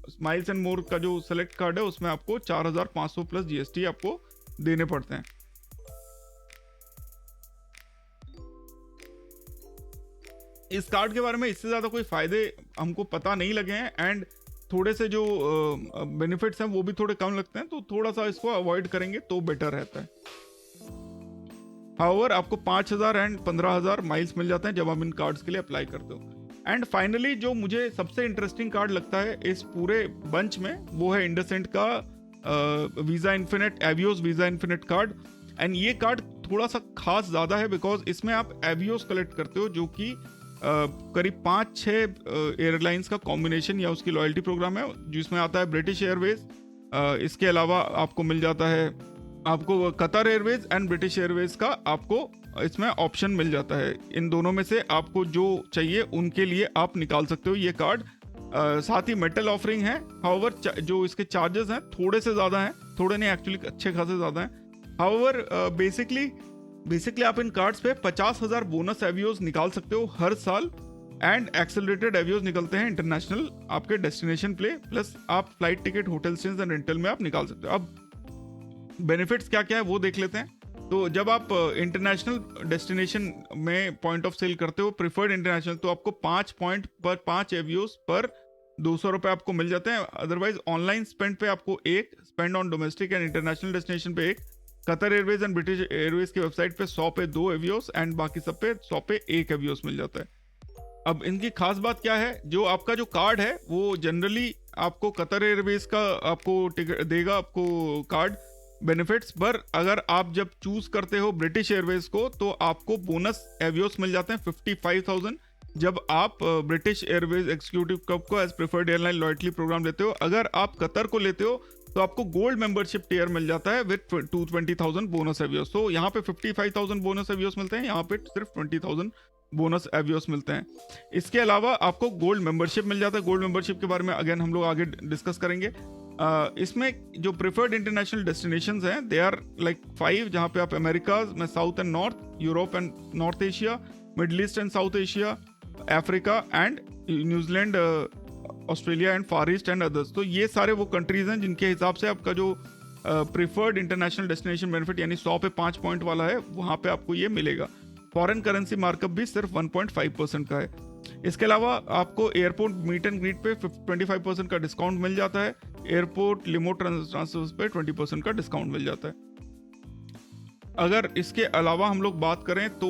smiles and more का जो सेलेक्ट कार्ड है उसमें आपको 4,500 प्लस जीएसटी आपको देने पड़ते हैं। इस कार्ड के बारे में इससे ज़्यादा कोई फ़ायदे हमको पता नहीं लगे हैं, एंड थोड़े से जो बेनिफिट्स हैं वो भी थोड़े कम लगते हैं, तो थोड़ा सा इसको अवॉइड करेंगे तो बेटर रहता है। हाउएवर आपको 5,000 एंड 15,000 माइल्स मिल जाते हैं जब आप इन कार्ड्स के लिए अप्लाई करते हो। एंड फाइनली जो मुझे सबसे इंटरेस्टिंग कार्ड लगता है इस पूरे बंच में वो है इंडसेंड का Visa Infinite, Avios Visa Infinite card. And ये कार्ड थोड़ा सा खास ज़्यादा है बिकॉज इसमें आप एवियोस कलेक्ट करते हो जो कि करीब 5-6 एयरलाइंस का कॉम्बिनेशन या उसकी लॉयल्टी प्रोग्राम है, जिसमें आता है ब्रिटिश एयरवेज, इसके अलावा आपको मिल जाता है आपको Qatar Airways and British Airways का आपको इसमें ऑप्शन मिल जाता है। इन दोनों में से आपको जो चाहिए उनके लिए आप निकाल सकते हो ये कार्ड। साथ ही मेटल ऑफरिंग है। हाउएवर जो इसके चार्जेस हैं थोड़े से ज़्यादा हैं, थोड़े नहीं एक्चुअली अच्छे खासे ज़्यादा हैं। हाउएवर बेसिकली आप इन कार्ड्स पे 50,000 बोनस एवियोस निकाल सकते हो हर साल, एंड एक्सेलरेटेड एवियोस निकलते हैं इंटरनेशनल आपके डेस्टिनेशन पे, प्लस आप flight ticket, hotel stage and rental में आप निकाल सकते हो। अब बेनिफिट्स क्या क्या है वो देख लेते हैं। तो जब आप इंटरनेशनल डेस्टिनेशन में पॉइंट ऑफ सेल करते हो प्रिफर्ड इंटरनेशनल, तो आपको 5 पॉइंट पर 5 एवियोस पर 200 रुपये आपको मिल जाते हैं। अदरवाइज ऑनलाइन स्पेंड पे आपको 1, spend on domestic and international destination पे 1, Qatar Airways and British Airways की वेबसाइट पे 100 पे 2 एवियोस, एंड बाकी सब पे 100 पे 1 एवियोस मिल जाता है। अब इनकी खास बात क्या है, जो आपका जो कार्ड है वो जनरली आपको कतर एयरवेज का आपको टिकट देगा, आपको कार्ड बेनिफिट्स पर। अगर आप जब चूज करते हो ब्रिटिश एयरवेज को तो आपको बोनस एवियोस मिल जाते हैं 55,000 जब आप ब्रिटिश एयरवेज एग्जीक्यूटिव क्लब को as preferred airline loyalty program लेते हो। अगर आप कतर को लेते हो तो आपको गोल्ड मेंबरशिप टियर मिल जाता है विद 220,000 बोनस एवियोस। तो यहाँ पे 55,000 बोनस एवियोस मिलते हैं, यहाँ पे सिर्फ 20,000 बोनस एवियोस मिलते हैं। इसके अलावा आपको गोल्ड मेंबरशिप मिल जाता है। गोल्ड मेंबरशिप के बारे में अगेन हम लोग आगे डिस्कस करेंगे। इसमें जो प्रेफर्ड इंटरनेशनल डेस्टिनेशंस हैं दे आर लाइक 5, जहाँ पे आप अमेरिका में south and north, Europe and north Asia, middle east and south Asia, Africa and New Zealand, Australia and far east and others. तो ये सारे वो कंट्रीज हैं जिनके हिसाब से आपका जो प्रिफर्ड इंटरनेशनल डेस्टिनेशन बेनिफिट यानी 100 पे 5 पॉइंट वाला है वहाँ पे आपको ये मिलेगा। फॉरेन करेंसी मार्कअप भी सिर्फ 1.5% का है। इसके अलावा आपको एयरपोर्ट मीट एंड ग्रीट पे 25% का डिस्काउंट मिल जाता है। एयरपोर्ट लिमो ट्रांसफर्स पे 20% का डिस्काउंट मिल जाता है। अगर इसके अलावा हम लोग बात करें तो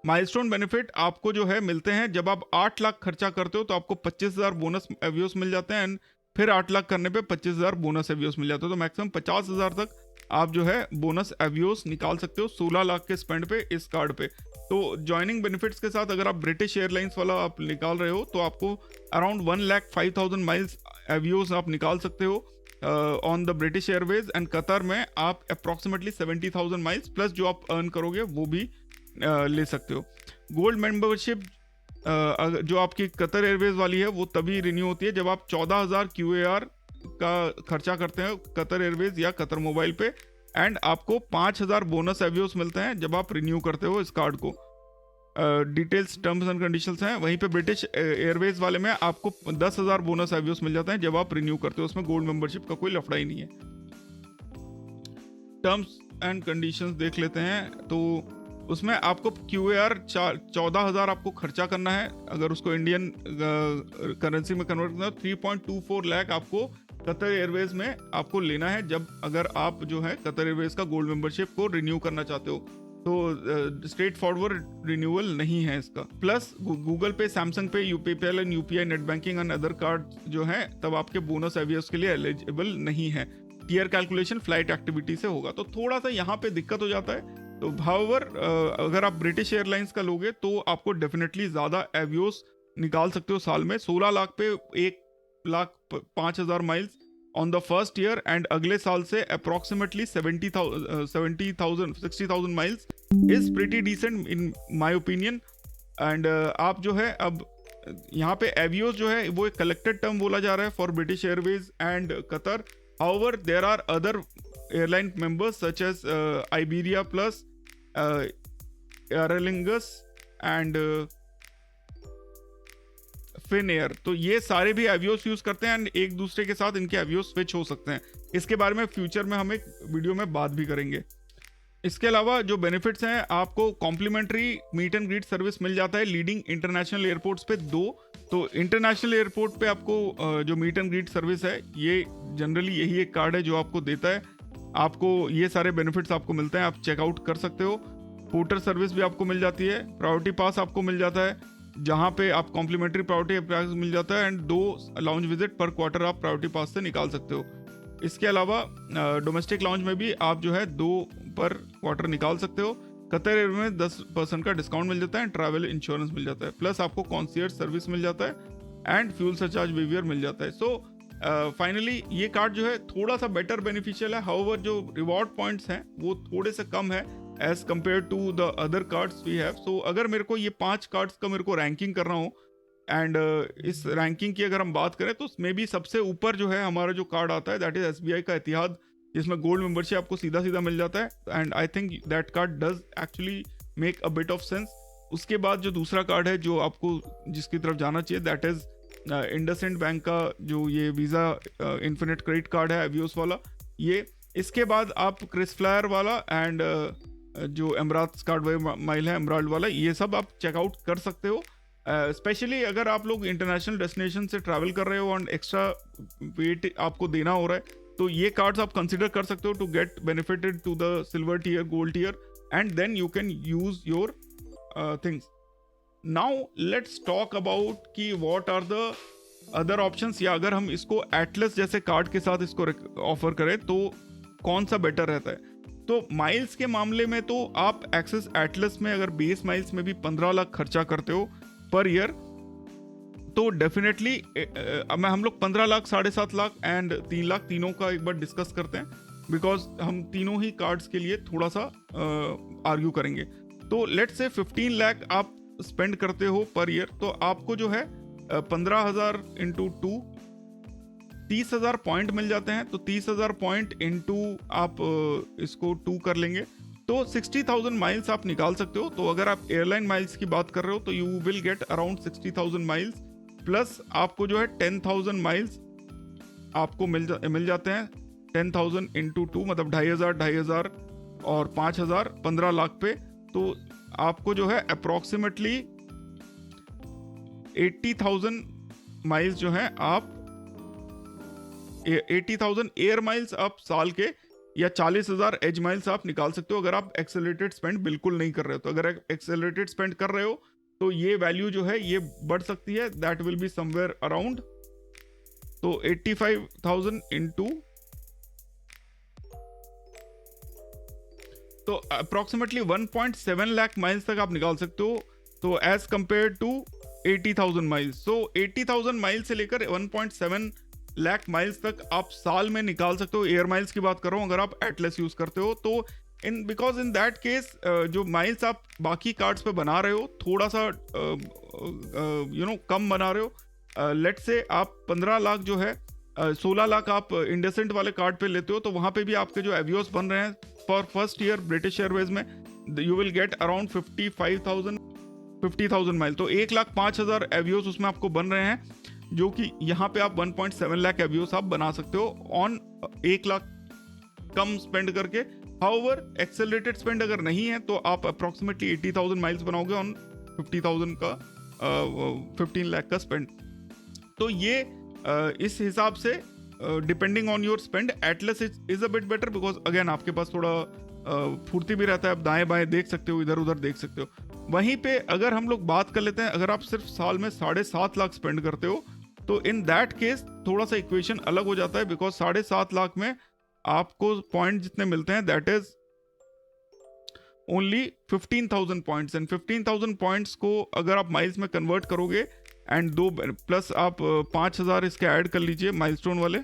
माइलस्टोन बेनिफिट आपको जो है मिलते हैं जब आप 8 लाख खर्चा करते हो तो आपको 25,000 बोनस एवियोस मिल जाते हैं, एंड फिर 8 लाख करने पे 25,000 बोनस एवियोस मिल जाते हैं। तो मैक्सिमम 50,000 तक आप जो है बोनस एवियोस निकाल सकते हो 16 लाख के स्पेंड पे इस कार्ड पे। तो ज्वाइनिंग बेनिफिट्स के साथ अगर आप ब्रिटिश एयरलाइंस वाला आप निकाल रहे हो तो आपको अराउंड 1,05,000 माइल्स एवियोस आप निकाल सकते हो on the British Airways. And Qatar में आप अप्रॉक्सीमेटली 70,000 माइल्स प्लस जो आप अर्न करोगे वो भी ले सकते हो। गोल्ड मेंबरशिप जो आपकी कतर एयरवेज वाली है वो तभी रिन्यू होती है जब आप 14,000 QAR का खर्चा करते हैं कतर एयरवेज या कतर मोबाइल पे, एंड आपको 5,000 बोनस एवियोस मिलते हैं जब आप रिन्यू करते हो इस कार्ड को। डिटेल्स टर्म्स एंड कंडीशंस हैं। वहीं पे ब्रिटिश एयरवेज वाले में आपको 10,000 बोनस एवियोस मिल जाते हैं जब आप रिन्यू करते हो। उसमें गोल्ड मेंबरशिप का कोई लफड़ा ही नहीं है। टर्म्स एंड कंडीशंस देख लेते हैं। तो उसमें आपको QAR 14,000 आपको खर्चा करना है। अगर उसको इंडियन करेंसी में कन्वर्ट करना है 3.24 लाख आपको कतर एयरवेज में आपको लेना है जब अगर आप जो है कतर एयरवेज का गोल्ड मेंबरशिप को रिन्यू करना चाहते हो। तो स्ट्रेट फॉरवर्ड रिन्यूअल नहीं है इसका। प्लस गूगल पे, सैमसंग पे, UPI and UPI net banking and other card जो है तब आपके बोनस एवियोस के लिए एलिजिबल नहीं है। टीयर कैलकुलेशन फ्लाइट एक्टिविटी से होगा, तो थोड़ा सा यहाँ पे दिक्कत हो जाता है। तो हाउएवर अगर आप ब्रिटिश एयरलाइंस का लोगे तो आपको डेफिनेटली ज़्यादा एवियोस निकाल सकते हो साल में 16 लाख पे 1,05,000 miles on the first year, and अगले साल से approximately 60,000 miles is pretty decent in my opinion. And आप जो है अब यहाँ पे एवियोस जो है वो एक कलेक्टेड टर्म बोला जा रहा है for British Airways and Qatar. However there are other airline members such as Iberia plus Aer Lingus and Finnair, तो ये सारे भी एवियोस यूज करते हैं एंड एक दूसरे के साथ इनके एवियोस स्विच हो सकते हैं। इसके बारे में फ्यूचर में हम एक वीडियो में बात भी करेंगे। इसके अलावा जो बेनिफिट्स हैं, आपको complimentary meet and greet service मिल जाता है लीडिंग इंटरनेशनल एयरपोर्ट्स पे 2। तो इंटरनेशनल एयरपोर्ट पे आपको जो मीट एंड ग्रीट सर्विस है, ये जनरली यही एक कार्ड है जो आपको देता है। आपको ये सारे बेनिफिट्स आपको मिलते हैं, आप चेकआउट कर सकते हो। पोर्टर सर्विस भी आपको मिल जाती है, प्रायोरिटी पास आपको मिल जाता है जहाँ पे आप कॉम्प्लीमेंट्री प्रायोरिटी पास मिल जाता है, एंड 2 लाउंज विजिट पर क्वार्टर आप प्रायोरिटी पास से निकाल सकते हो। इसके अलावा डोमेस्टिक लाउंज में भी आप जो है 2 पर क्वार्टर निकाल सकते हो। कतर एयर में 10% का डिस्काउंट मिल जाता है, ट्रैवल इंश्योरेंस मिल जाता है, प्लस आपको कॉन्सियर्ज सर्विस मिल जाता है एंड फ्यूल सरचार्ज वेवियर मिल जाता है। सो फाइनली ये कार्ड जो है थोड़ा सा बेटर बेनिफिशियल है। हाउएवर जो रिवॉर्ड पॉइंट्स हैं वो थोड़े से कम है as compare to the other cards we have. So अगर मेरे को ये 5 कार्ड्स का मेरे को रैंकिंग करना हो एंड इस रैंकिंग की अगर हम बात करें तो उसमें भी सबसे ऊपर जो है हमारा जो कार्ड आता है दैट इज SBI का एतिहाद, जिसमें गोल्ड मेंबरशिप आपको सीधा सीधा मिल जाता है and I think that card does actually make a bit of sense. उसके बाद जो दूसरा कार्ड है जो आपको जिसकी तरफ जाना चाहिए दैट इज इंडसइंड बैंक का जो ये वीज़ा इन्फिनिट क्रेडिट कार्ड है एवियोस वाला ये। इसके बाद आप क्रिस फ्लायर वाला एंड जो एमराल्ड्स कार्ड माइल है एमराल्ड वाला, ये सब आप चेकआउट कर सकते हो। स्पेशली अगर आप लोग इंटरनेशनल डेस्टिनेशन से ट्रैवल कर रहे हो और एक्स्ट्रा वेट आपको देना हो रहा है तो ये कार्ड्स आप कंसिडर कर सकते हो to get benefited to the silver tier, gold tier, and then you can use your things. Now let's talk about कि what are the other options, या अगर हम इसको एटलस जैसे कार्ड के साथ इसको ऑफर करें तो कौन सा बेटर रहता है। तो माइल्स के मामले में तो आप एक्सेस एटलस में अगर बेस माइल्स में भी 15 लाख खर्चा करते हो पर ईयर तो डेफिनेटली हम लोग 15 लाख, 7.5 लाख एंड 3 लाख तीनों का एक बार डिस्कस करते हैं, बिकॉज हम तीनों ही कार्ड्स के लिए थोड़ा सा आर्ग्यू करेंगे। तो लेट्स से 15 लाख आप स्पेंड करते हो पर ईयर, तो आपको जो है 15,000 इंटू 2 30,000 पॉइंट मिल जाते हैं। तो 30,000 पॉइंट इंटू आप इसको 2 कर लेंगे तो 60,000 माइल्स आप निकाल सकते हो। तो अगर आप एयरलाइन माइल्स की बात कर रहे हो तो you will get around 60,000 miles, plus आपको जो है 10,000 माइल्स आपको मिल जाते हैं। 10,000 इंटू 2 मतलब 2,500 और 5,000 15 लाख पे, तो आपको जो है अप्रोक्सीमेटली 80,000 माइल्स जो है आप 80,000 एयर माइल्स आप साल के, या 40,000 एज माइल्स आप निकाल सकते हो अगर आप एक्सेलरेटेड स्पेंड बिल्कुल नहीं कर रहे हो। तो अगर एक्सेलरेटेड स्पेंड कर रहे हो तो ये वैल्यू जो है ये बढ़ सकती है, that will be somewhere around, तो 85,000 इंटू, तो अप्रोक्सीमेटली 1.7 लाख माइल्स तक आप निकाल सकते हो। तो as compare to 80,000 miles, so 80,000 miles से लेकर 1.7 लाख माइल्स तक आप साल में निकाल सकते हो। एयर माइल्स की बात कर रहा हूँ अगर आप एटलस यूज करते हो तो बिकॉज इन दैट केस जो माइल्स आप बाकी कार्ड्स पे बना रहे हो थोड़ा सा कम बना रहे हो। लेट से आप 15 लाख जो है 16 लाख आप इंडसेंट वाले कार्ड पे लेते हो तो वहाँ पे भी आपके जो एवियोस बन रहे हैं for first year British Airways में you will get around 50,000 mile, तो 1,05,000 एवियोस उसमें आपको बन रहे हैं, जो कि यहाँ पे आप 1.7 लाख एवियोस आप बना सकते हो ऑन 1 लाख कम स्पेंड करके। हाउएवर एक्सेलरेटेड स्पेंड अगर नहीं है तो आप अप्रोक्सीमेटली 80,000 माइल्स बनाओगे ऑन 50,000 का 15 लाख का स्पेंड। तो ये इस हिसाब से depending on your spend Atlas is a bit better, because again आपके पास थोड़ा फुर्ती भी रहता है, आप दाएं बाएं देख सकते हो, इधर उधर देख सकते हो। वहीं पे अगर हम लोग बात कर लेते हैं, अगर आप सिर्फ साल में 7.5 लाख स्पेंड करते हो तो इन दैट केस थोड़ा सा इक्वेशन अलग हो जाता है, बिकॉज 7.5 लाख में आपको पॉइंट जितने मिलते हैं that is only 15,000 points, and 15,000 points को अगर आप माइल्स में कन्वर्ट करोगे एंड 2 प्लस आप 5000 इसके ऐड कर लीजिए माइलस्टोन वाले,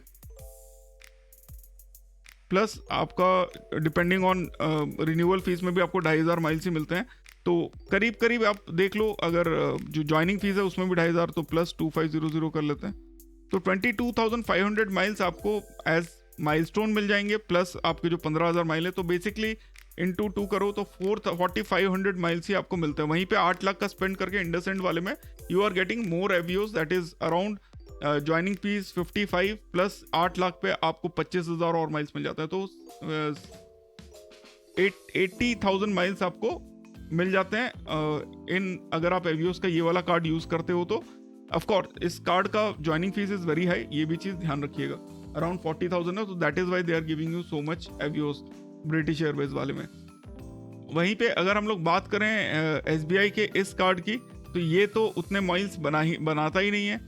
प्लस आपका डिपेंडिंग ऑन रिन्यूअल फीस में भी आपको 2500 माइल्स ही मिलते हैं, तो करीब करीब आप देख लो, अगर जो ज्वाइनिंग फीस है उसमें भी 2500, तो प्लस 2500 कर लेते हैं, तो 22,500 माइल्स आपको एज माइलस्टोन मिल जाएंगे, प्लस आपके जो 15,000 माइल है, तो बेसिकली इंटू 2 करो तो 4500 माइल्स ही आपको मिलते हैं। वहीं पे 8 लाख का स्पेंड करके इंडसइंड वाले में you are getting more Avios, that is around joining fees 55 plus 8 lakh पे आपको 25,000 और माइल्स मिल जाता है, तो 80,000 माइल्स आपको मिल जाते हैं इन, अगर आप एवियोस का ये वाला कार्ड यूज करते हो तो। ऑफ कोर्स इस कार्ड का joining fees is very high, ये भी चीज ध्यान रखिएगा, अराउंड 40,000 है, तो that is why they are giving you so much Avios British Airways वाले में। वहीं पे अगर हम लोग बात करें SBI के इस कार्ड की, तो ये तो उतने माइल्स बनाता ही नहीं है,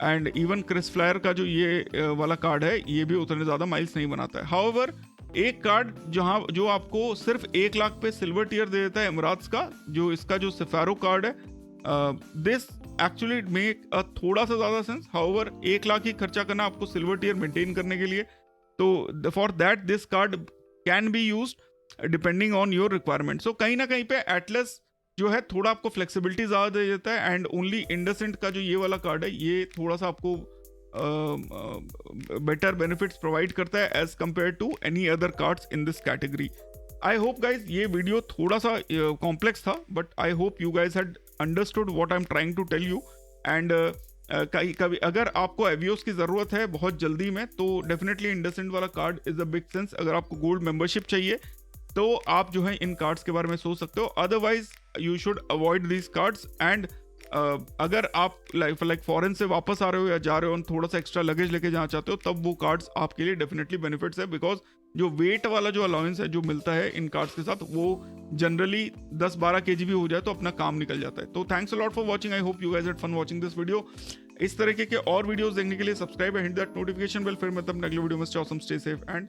एंड इवन क्रिस फ्लायर का जो ये वाला कार्ड है ये भी उतने ज़्यादा माइल्स नहीं बनाता है। हाउएवर एक कार्ड जो आपको सिर्फ 1 लाख पे सिल्वर टियर दे देता है एमिराट्स का, जो इसका जो सफारो कार्ड है, दिस एक्चुअली मेक अ थोड़ा सा ज़्यादा सेंस। हाउएवर 1 लाख ही खर्चा करना आपको सिल्वर टियर मेंटेन करने के लिए, तो for that this card can be used depending on your requirement. So कहीं ना कहीं पे एटलस जो है थोड़ा आपको फ्लेक्सिबिलिटी ज़्यादा दे देता है, एंड ओनली इंडसइंड का जो ये वाला कार्ड है ये थोड़ा सा आपको बेटर बेनिफिट्स प्रोवाइड करता है as compare to any other cards in this category. I hope guys ये वीडियो थोड़ा सा कॉम्प्लेक्स था, but I hope you guys had understood what I am trying to tell you. And कभी अगर आपको एवियोस की ज़रूरत है बहुत जल्दी में, तो डेफिनेटली इंडसइंड वाला card is a big sense. अगर आपको गोल्ड मेंबरशिप चाहिए तो आप जो है इन कार्ड्स के बारे में सोच सकते हो, otherwise you should avoid these cards. And अगर आप लाइक फॉरेन से वापस आ रहे हो या जा रहे हो, थोड़ा सा एक्स्ट्रा लगेज लेके जाना चाहते हो, तब वो कार्ड्स आपके लिए डेफिनेटली बेनिफिट्स है, बिकॉज जो वेट वाला जो अलाउंस है जो मिलता है इन कार्ड्स के साथ, वो जनरली 10-12 kg भी हो जाए तो अपना काम निकल जाता है। तो thanks a lot for watching, I hope you guys had fun watching this video. इस तरीके के और वीडियोस देखने के लिए subscribe and hit that notification bell. फिर मैं तब अगले वीडियो में stay awesome, stay safe and